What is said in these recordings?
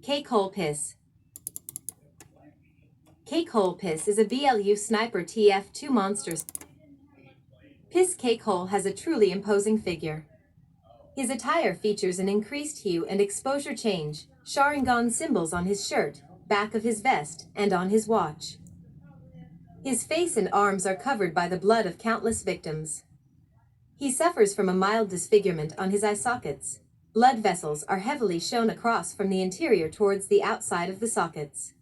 Cake-hole piss. Cake-hole piss is a BLU sniper TF2 monster. Piss Cake-hole has a truly imposing figure. His attire features an increased hue and exposure change, Sharingan symbols on his shirt, back of his vest, and on his watch. His face and arms are covered by the blood of countless victims. He suffers from a mild disfigurement on his eye sockets. Blood vessels are heavily shown across from the interior towards the outside of the sockets.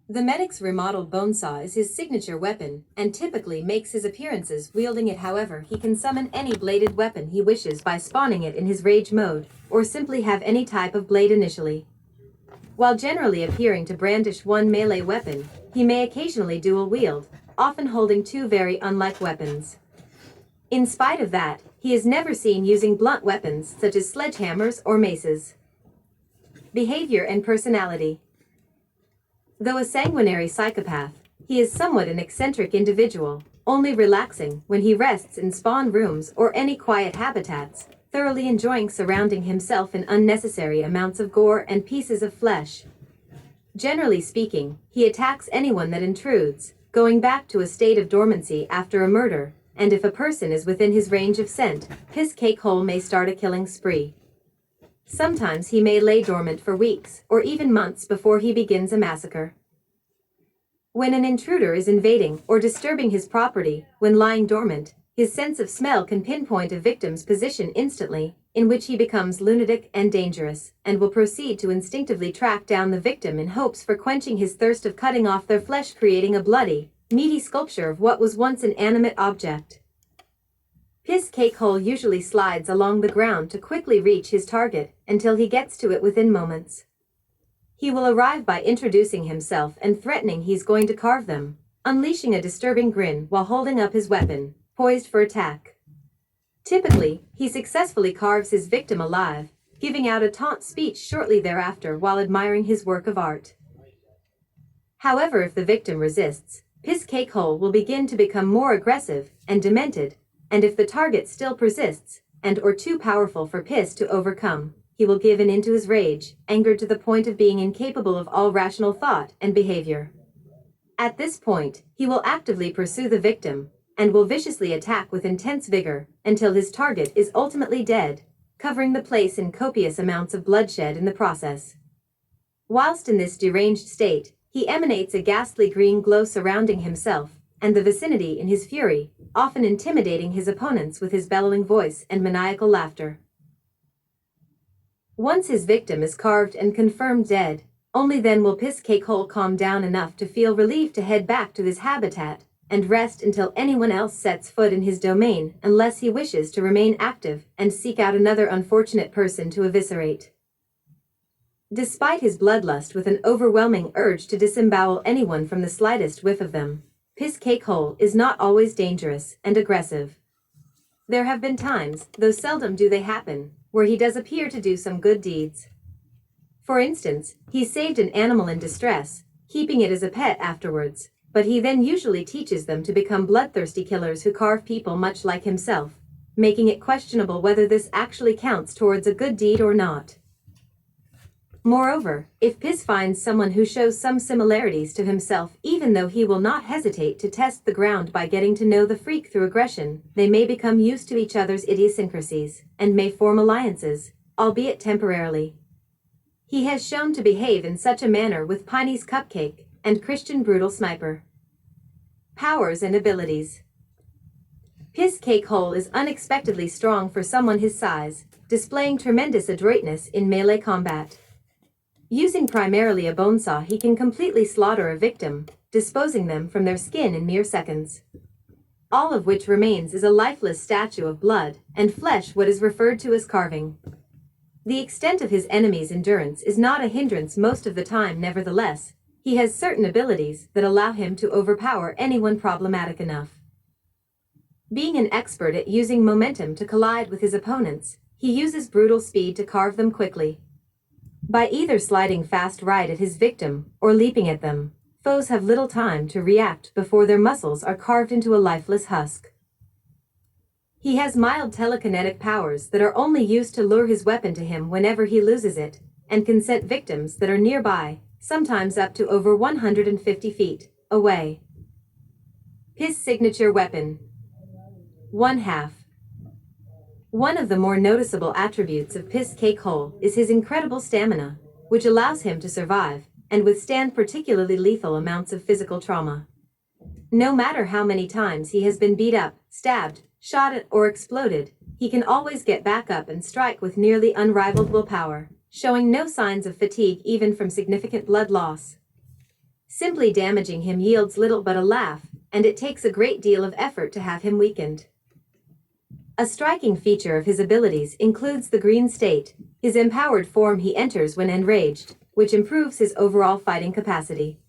The medic's remodeled bone saw is his signature weapon, and typically makes his appearances wielding it. However, he can summon any bladed weapon he wishes by spawning it in his rage mode, or simply have any type of blade initially. While generally appearing to brandish one melee weapon, he may occasionally dual wield, often holding two very unlike weapons. In spite of that, he is never seen using blunt weapons such as sledgehammers or maces. Behavior and personality. Though a sanguinary psychopath, he is somewhat an eccentric individual, only relaxing when he rests in spawn rooms or any quiet habitats, thoroughly enjoying surrounding himself in unnecessary amounts of gore and pieces of flesh. Generally speaking, he attacks anyone that intrudes, going back to a state of dormancy after a murder, and if a person is within his range of scent, Piss Cake-hole may start a killing spree. Sometimes he may lay dormant for weeks or even months before he begins a massacre. When an intruder is invading or disturbing his property, when lying dormant, his sense of smell can pinpoint a victim's position instantly, in which he becomes lunatic and dangerous, and will proceed to instinctively track down the victim in hopes for quenching his thirst of cutting off their flesh, creating a bloody, meaty sculpture of what was once an animate object. Piss Cake-hole usually slides along the ground to quickly reach his target, until he gets to it within moments. He will arrive by introducing himself and threatening he's going to carve them, unleashing a disturbing grin while holding up his weapon, poised for attack. Typically, he successfully carves his victim alive, giving out a taunt speech shortly thereafter while admiring his work of art. However, if the victim resists, Piss Cake-hole will begin to become more aggressive and demented, and if the target still persists, and or too powerful for Piss to overcome, he will give in into his rage, angered to the point of being incapable of all rational thought and behavior. At this point, he will actively pursue the victim, and will viciously attack with intense vigor, until his target is ultimately dead, covering the place in copious amounts of bloodshed in the process. Whilst in this deranged state, he emanates a ghastly green glow surrounding himself and the vicinity in his fury, often intimidating his opponents with his bellowing voice and maniacal laughter. Once his victim is carved and confirmed dead, only then will Piss Cake-hole calm down enough to feel relieved to head back to his habitat and rest until anyone else sets foot in his domain, unless he wishes to remain active and seek out another unfortunate person to eviscerate. Despite his bloodlust with an overwhelming urge to disembowel anyone from the slightest whiff of them, Piss Cake-hole is not always dangerous and aggressive. There have been times, though seldom do they happen, where he does appear to do some good deeds. For instance, he saved an animal in distress, keeping it as a pet afterwards, but he then usually teaches them to become bloodthirsty killers who carve people much like himself, making it questionable whether this actually counts towards a good deed or not. Moreover, if Piss finds someone who shows some similarities to himself, even though he will not hesitate to test the ground by getting to know the freak through aggression, they may become used to each other's idiosyncrasies, and may form alliances, albeit temporarily. He has shown to behave in such a manner with Piney's Cupcake and Christian Brutal Sniper. Powers and abilities. Piss Cake-hole is unexpectedly strong for someone his size, displaying tremendous adroitness in melee combat. Using primarily a bone saw, he can completely slaughter a victim, disposing them from their skin in mere seconds. All of which remains is a lifeless statue of blood and flesh, what is referred to as carving. The extent of his enemy's endurance is not a hindrance most of the time. Nevertheless, he has certain abilities that allow him to overpower anyone problematic enough. Being an expert at using momentum to collide with his opponents, he uses brutal speed to carve them quickly. By either sliding fast right at his victim or leaping at them, foes have little time to react before their muscles are carved into a lifeless husk. He has mild telekinetic powers that are only used to lure his weapon to him whenever he loses it, and can scent victims that are nearby, sometimes up to over 150 feet away. His signature weapon. 1/2. One of the more noticeable attributes of Piss Cake Hole is his incredible stamina, which allows him to survive and withstand particularly lethal amounts of physical trauma. No matter how many times he has been beat up, stabbed, shot at, or exploded, he can always get back up and strike with nearly unrivaled willpower, showing no signs of fatigue even from significant blood loss. Simply damaging him yields little but a laugh, and it takes a great deal of effort to have him weakened. A striking feature of his abilities includes the green state, his empowered form he enters when enraged, which improves his overall fighting capacity.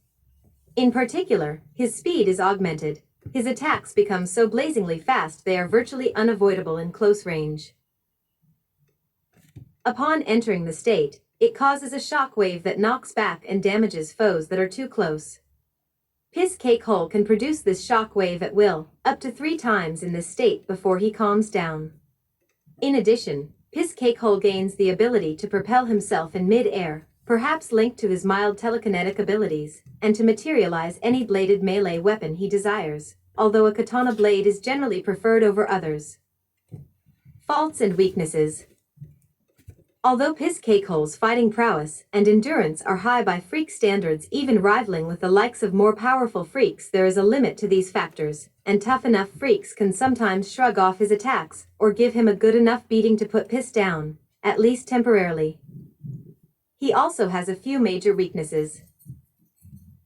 In particular, his speed is augmented. His attacks become so blazingly fast they are virtually unavoidable in close range. Upon entering the state, it causes a shock wave that knocks back and damages foes that are too close. Piss Cake Hole can produce this shock wave at will, up to 3 times in this state before he calms down. In addition, Piss Cake Hole gains the ability to propel himself in mid-air, perhaps linked to his mild telekinetic abilities, and to materialize any bladed melee weapon he desires, although a katana blade is generally preferred over others. Faults and weaknesses. Although Piss Cake Hole's fighting prowess and endurance are high by freak standards, even rivaling with the likes of more powerful freaks, there is a limit to these factors, and tough enough freaks can sometimes shrug off his attacks, or give him a good enough beating to put Piss down, at least temporarily. He also has a few major weaknesses.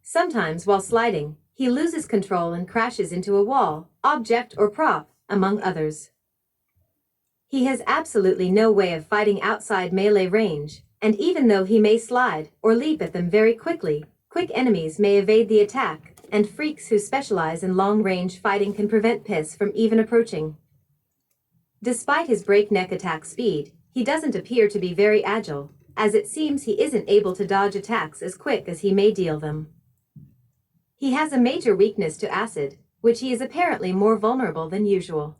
Sometimes while sliding, he loses control and crashes into a wall, object, or prop, among others. He has absolutely no way of fighting outside melee range, and even though he may slide or leap at them very quickly, quick enemies may evade the attack, and freaks who specialize in long-range fighting can prevent Piss from even approaching. Despite his breakneck attack speed, he doesn't appear to be very agile, as it seems he isn't able to dodge attacks as quick as he may deal them. He has a major weakness to acid, which he is apparently more vulnerable than usual.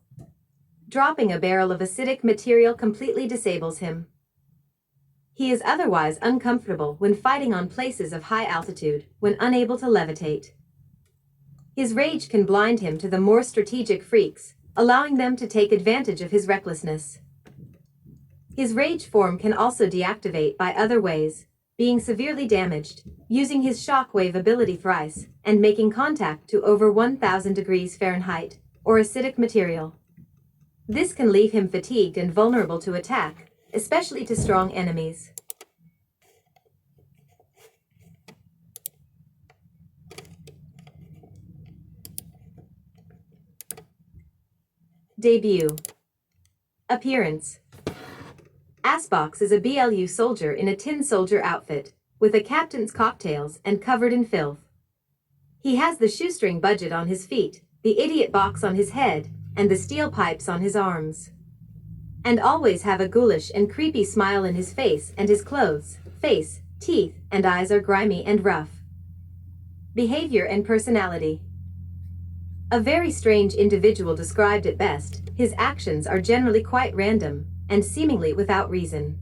Dropping a barrel of acidic material completely disables him. He is otherwise uncomfortable when fighting on places of high altitude, when unable to levitate. His rage can blind him to the more strategic freaks, allowing them to take advantage of his recklessness. His rage form can also deactivate by other ways, being severely damaged, using his shockwave ability thrice, and making contact to over 1000 degrees Fahrenheit, or acidic material. This can leave him fatigued and vulnerable to attack, especially to strong enemies. Debut. Appearance. Assbox is a BLU soldier in a tin soldier outfit, with a captain's cocktails and covered in filth. He has the shoestring budget on his feet, the idiot box on his head, and the steel pipes on his arms. And always have a ghoulish and creepy smile in his face, and his clothes, face, teeth, and eyes are grimy and rough. Behavior and personality. A very strange individual described at best. His actions are generally quite random, and seemingly without reason.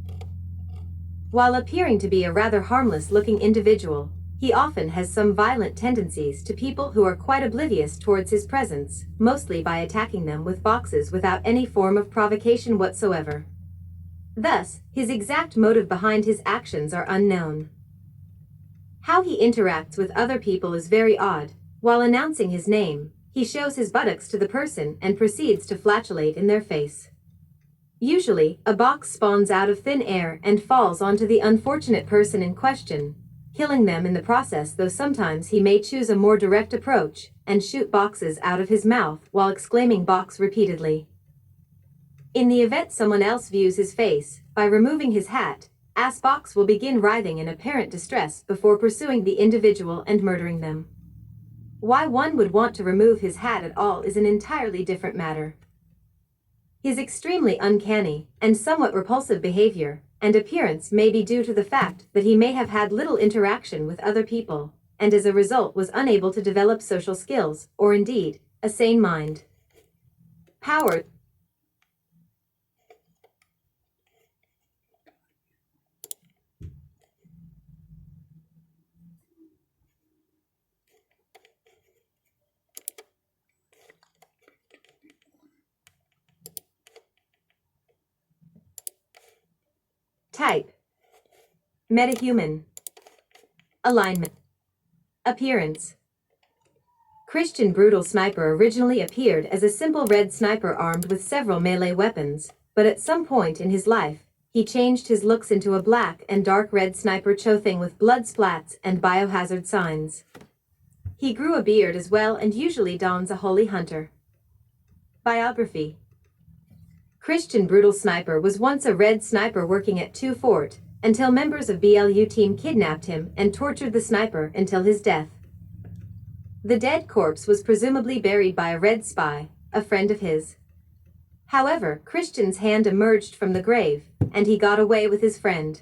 While appearing to be a rather harmless-looking individual, he often has some violent tendencies to people who are quite oblivious towards his presence, mostly by attacking them with boxes without any form of provocation whatsoever. Thus, his exact motive behind his actions are unknown. How he interacts with other people is very odd. While announcing his name, he shows his buttocks to the person and proceeds to flatulate in their face. Usually, a box spawns out of thin air and falls onto the unfortunate person in question, killing them in the process, though sometimes he may choose a more direct approach and shoot boxes out of his mouth while exclaiming "box" repeatedly. In the event someone else views his face, by removing his hat, Assbox will begin writhing in apparent distress before pursuing the individual and murdering them. Why one would want to remove his hat at all is an entirely different matter. His extremely uncanny and somewhat repulsive behavior and appearance may be due to the fact that he may have had little interaction with other people, and as a result was unable to develop social skills, or indeed, a sane mind. Power. Type. Metahuman. Alignment. Appearance. Christian Brutal Sniper originally appeared as a simple red sniper armed with several melee weapons, but at some point in his life, he changed his looks into a black and dark red sniper chothing with blood splats and biohazard signs. He grew a beard as well and usually dons a holy hunter. Biography. Christian Brutal Sniper was once a red sniper working at 2 Fort, until members of BLU team kidnapped him and tortured the sniper until his death. The dead corpse was presumably buried by a red spy, a friend of his. However, Christian's hand emerged from the grave, and he got away with his friend.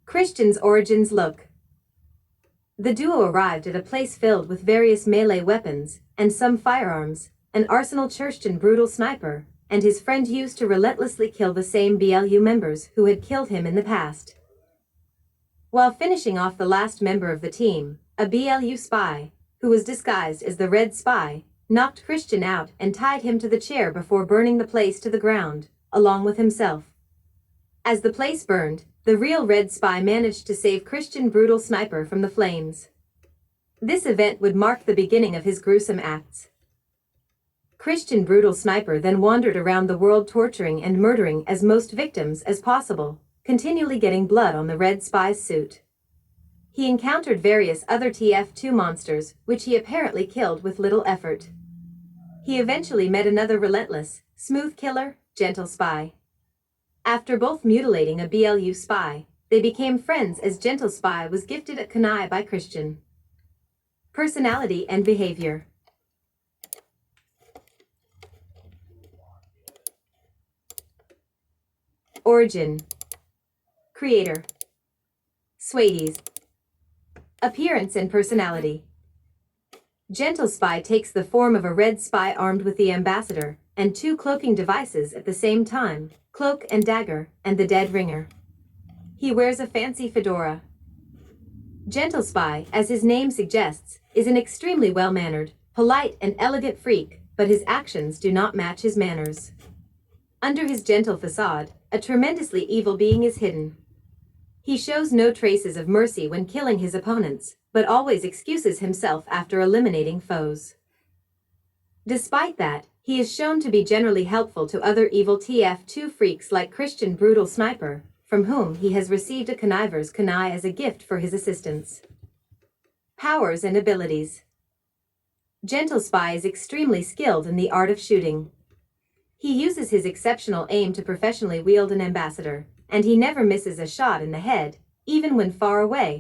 Christian's origins look. The duo arrived at a place filled with various melee weapons, and some firearms, an arsenal Christian Brutal Sniper, and his friend used to relentlessly kill the same BLU members who had killed him in the past. While finishing off the last member of the team, a BLU spy, who was disguised as the Red Spy, knocked Christian out and tied him to the chair before burning the place to the ground, along with himself. As the place burned, the real Red Spy managed to save Christian Brutal Sniper from the flames. This event would mark the beginning of his gruesome acts. Christian Brutal Sniper then wandered around the world torturing and murdering as most victims as possible, continually getting blood on the Red Spy's suit. He encountered various other TF2 monsters, which he apparently killed with little effort. He eventually met another relentless, smooth killer, Gentle Spy. After both mutilating a BLU spy, they became friends as Gentle Spy was gifted a kunai by Christian. Personality and behavior. Origin. Creator. Swades. Appearance and personality. Gentle Spy takes the form of a red spy armed with the ambassador, and 2 cloaking devices at the same time, cloak and dagger, and the dead ringer. He wears a fancy fedora. Gentle Spy, as his name suggests, is an extremely well-mannered, polite and elegant freak, but his actions do not match his manners. Under his gentle facade, a tremendously evil being is hidden. He shows no traces of mercy when killing his opponents, but always excuses himself after eliminating foes. Despite that, he is shown to be generally helpful to other evil TF2 freaks like Christian Brutal Sniper, from whom he has received a conniver's kunai as a gift for his assistance. Powers and abilities. Gentle Spy is extremely skilled in the art of shooting. He uses his exceptional aim to professionally wield an ambassador, and he never misses a shot in the head, even when far away,